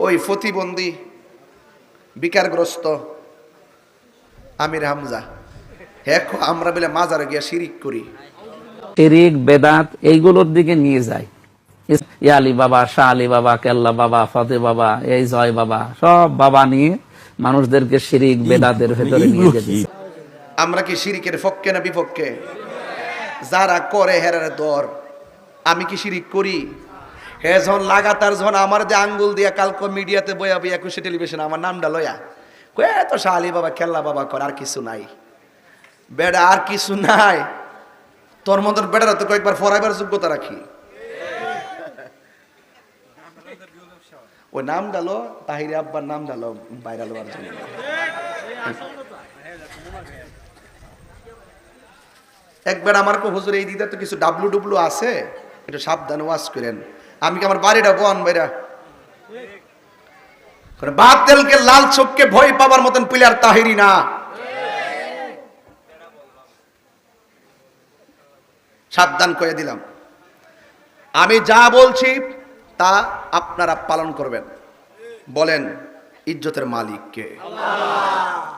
ওই প্রতিবন্ধী বিকারগ্রস্ত আমির হামজা আমরা বলে মাজারে গিয়া শিরিক করি, শিরিক বেদাত এইগুলোর দিকে নিয়ে যায়। আলী বাবা, শাহ আলী বাবা, কেল্লা বাবা, ফতে বাবা, এই জয় বাবা, সব বাবা নিয়ে মানুষদেরকে শিরিক বেদাতের ভেতরে নিয়ে যেতে। আমরা কি শিরিকের পক্ষে না বিপক্ষে? যারা করে হেরারে দর। আমি কি শিরিক করি? হে যখন লাগাতার যখন আমার যে আঙ্গুল দিয়া কালকে মিডিয়াতে বয়া বইয়া 21 টেলিভিশন আমার নামটা লয়া কয়ে তো শাহ আলী বাবা কেল্লা বাবা কর, আর কিছু নাই বেড়া, আর কিছু নাই। তোর মতন বেড়ারা তো কয়েকবার ফরাইবার যোগ্যতা রাখি। ওই নাম ডালো তাহিরে আব্বার নাম ডালো ভাইরাল হওয়ার জন্য। একবার আমার কো হুজুর এই দিদা তো কিছু ডাবলু ডুবলু আছে, একটু সাবধানে ওয়াজ করেন। আমি কি আমার বাড়িটা বন বাইরা বাতিলকে লাল চোখকে ভয় পাবার মতন প্লেয়ার তাহিরি না। সাবধান করে দিলাম, আমি যা বলছি তা আপনারা পালন করবেন। বলেন ইজ্জতের মালিক কে? আল্লাহ।